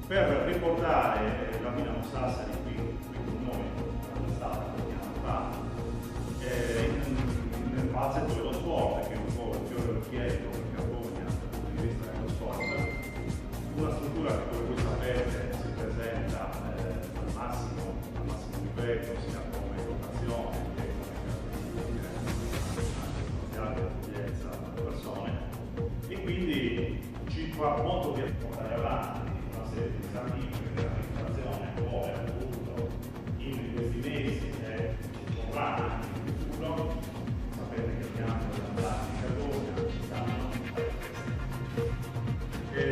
per riportare la Dinamo Sassari qui con noi, è stata qualche anno fa, nel palazzetto dello sport, che è un po' il fiore all'occhiello in Campania dal punto di vista dello sport, una struttura che, come voi sapete, si presenta al massimo livello, sia come dotazione che come grande accoglienza alle persone, e quindi ci fa molto piacere portare avanti una serie di iniziative della amministrazione come appunto in questi mesi e ci vorranno anche in futuro. Sapete che abbiamo andati in Campania, stanno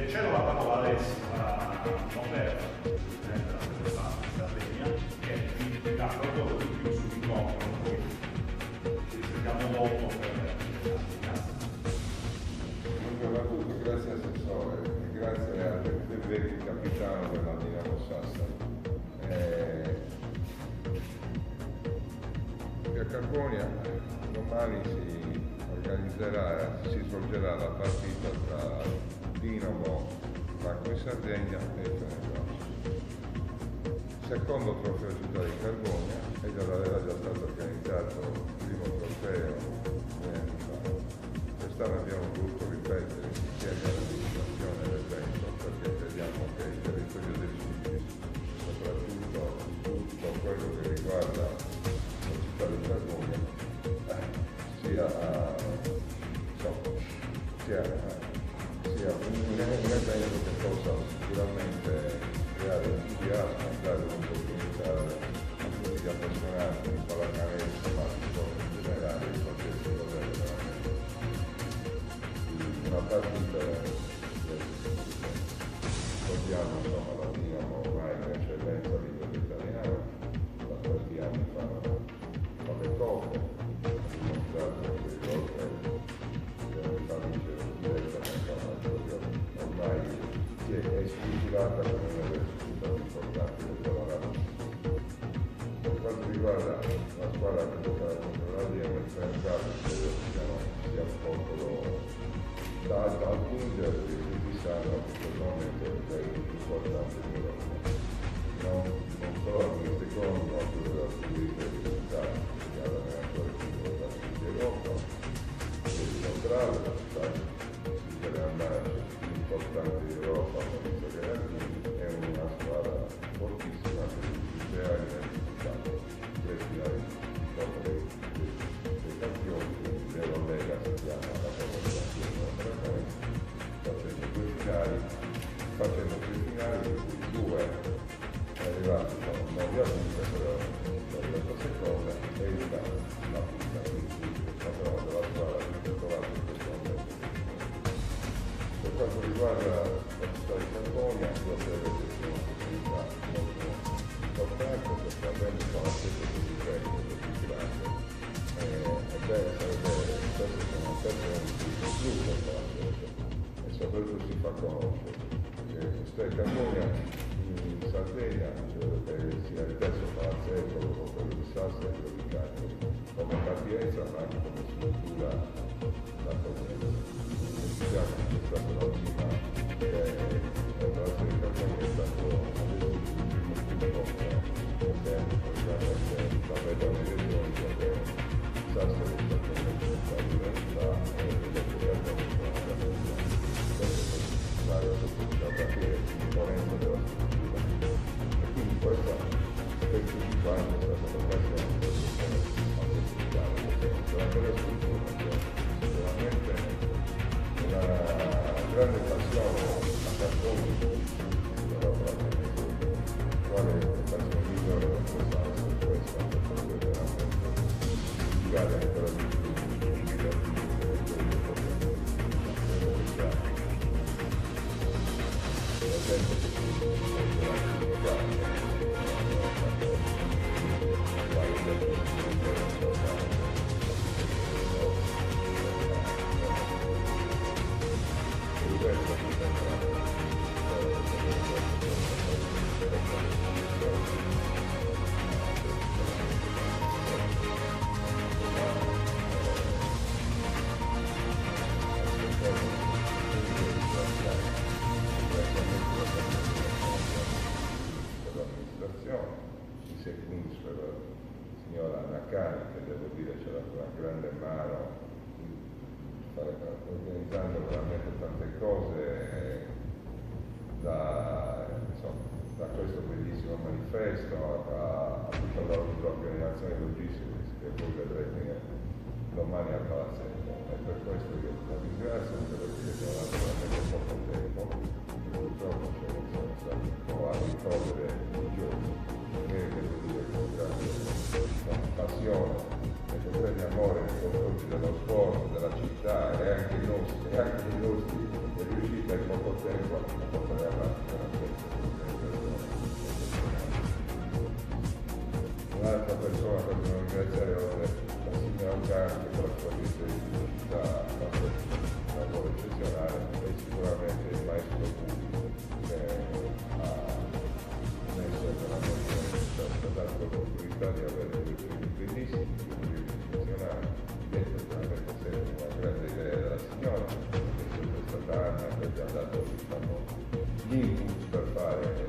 cedo la parola adesso a Roberto, presidente della Società di Sardegna, che vi dirà qualcosa di più sull'incontro, poi ci sentiamo dopo per Buongiorno a tutti, grazie Assessore e grazie al vecchio capitano della Dinamo Sassari. A Carbonia domani si svolgerà la partita tra Dinamo, Banco di Sardegna e Fenerbahce. Secondo trofeo città di Carbonia, e già era già stato organizzato il primo trofeo 2 anni fa. Quest'anno abbiamo voluto ripetere insieme all'amministrazione dell'evento perché crediamo che il territorio del Sud, soprattutto tutto quello che riguarda la città di Carbonia, sia un evento che possa sicuramente creare entusiasmo, dare un'opportunità a tutti gli appassionati di pallacanestro, ma in generale il contesto veramente una partita ricordiamo insomma la Dinamo ormai è un'eccellenza a livello italiano, da tanti anni fa le coppe, ha dimostrato che oltre ormai si è strutturata come una delle società più importanti del panorama. Per quanto riguarda la squadra che gioca contro la Dinamo e Fenerbahce, credo sia un popolo da attingere, tutti sanno che questo momento è il più importante d'Europa. Non solo come secondo, ma pure dal punto di vista dei risultati, che ha l'allenatore più importante d'Europa, e dimostrare che andare più importante d'Europa con il Sogherati è una squadra fortissima che tutte le anni ha disputato 3 finali di Coppa dei Campioni, quindi l'Eurolega si chiama la Coppa dei Campioni, facendo 3 finali di cui 2 è arrivato con 9 a vinta, però è arrivato seconda e la pista, quindi però della squadra che ha trovato in questo momento. Per quanto riguarda la città di Campania, io credo che sia un'opportunità molto importante perché avendo una sede così grande, così grande, sarebbe spesso sono persone di più per la sede e soprattutto si fa conoscere. Città di Campania in Sardegna credo che sia il terzo palazzetto dopo quello di Sassari e di Cagliari, come capienza ma anche come struttura d'accoglienza. Diciamo che è stata l'ultima che la palazzo di Campania è stato l'ultimo punto perché la vedo nelle regioni perché Sassari è stato la università e dopo che abbiamo varie opportunità da capire l'imponenza della struttura e quindi questa per tutti quanti è stata l'occasione per specificare la bella struttura che sicuramente è una grande passione a Carbonia però probabilmente quale passione migliore da questa perché veramente girare ancora di più per dire, c'è una grande mano organizzando veramente tante cose, da questo bellissimo manifesto a tutta l'organizzazione logistica che voi vedrete domani al Palazzetto. E per questo io la ringrazio, perché sono andato veramente poco tempo, purtroppo sono stato un po' a ricorrere i giorni, che devo dire con grande passione e con grande amore nei confronti dello sport, della città e anche i nostri, è riuscita in poco tempo a portare avanti veramente. Un'altra persona che devo ringraziare è la signora Uccan, che con la sua vita di pubblicità ha fatto un lavoro eccezionale, e sicuramente il maestro Pugli che ha messo veramente, ci ha dato l'opportunità di avere dei primi benissimi, dei eccezionali. Questo è veramente sempre una grande idea della signora, che è sempre stata Anna che ci ha dato l'input per fare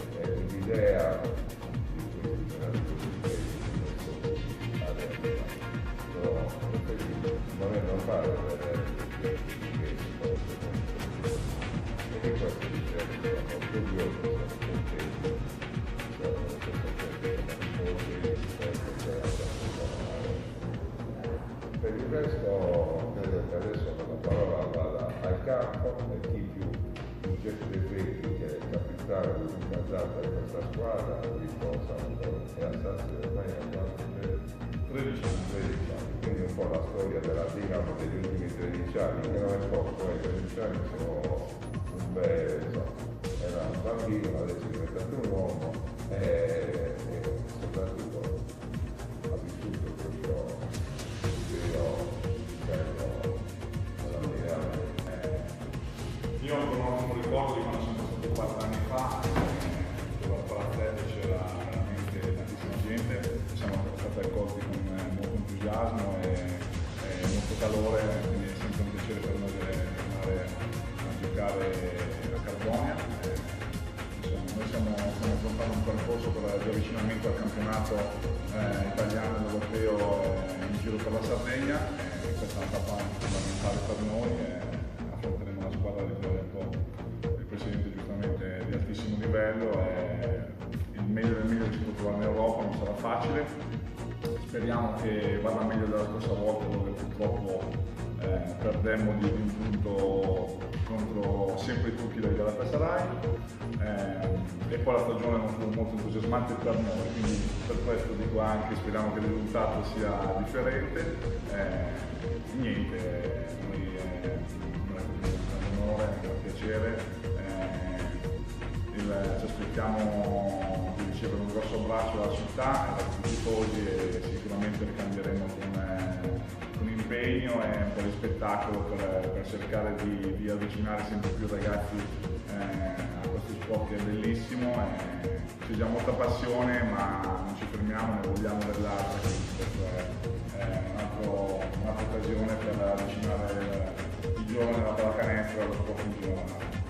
l'idea di questi meravigliosi non è normale vedere che e di questo diciamo sono orgoglioso, sono contento, per il resto credo che adesso la parola vada al campo e chi più Giuseppe De Vecchi, che è il capitano di una data di questa squadra, riposa e a Sassi ormai a 13 anni, quindi un po' la storia della Dinamo degli ultimi 13 anni, che non è poco, 13 anni sono un bel, era un bambino, adesso è diventato un uomo e soprattutto ha vissuto questo periodo della Dinamo. Io ho un ricordo di quando sono stato 4 anni fa, dove al Palazzetto c'era veramente tantissima gente, siamo stati accolti con molto entusiasmo e molto calore, quindi è sempre un piacere per noi tornare a giocare a Carbonia. Noi stiamo affrontando un percorso di avvicinamento al campionato italiano ed europeo in giro per la Sardegna, questa è una tappa fondamentale per noi. Affronteremo una squadra, ripeto, il presidente giustamente di altissimo livello, il meglio del meglio ci può trovare in Europa, non sarà facile, speriamo che vada meglio della scorsa volta dove purtroppo perdemmo di un punto contro sempre i turchi del Galatasaray, e poi la stagione non fu molto entusiasmante per noi, quindi per questo dico anche speriamo che il risultato sia differente. Niente, noi un onore, un piacere, ci aspettiamo di ricevere un grosso abbraccio dalla città e da tutti i tifosi e sicuramente ricambieremo con impegno e un po' di spettacolo per cercare di avvicinare sempre più ragazzi a questo sport che è bellissimo, ci diamo molta passione ma non ci fermiamo, ne vogliamo dell'altra, quindi questa è un'altra occasione per avvicinare i giovani alla pallacanestro allo sport in generale.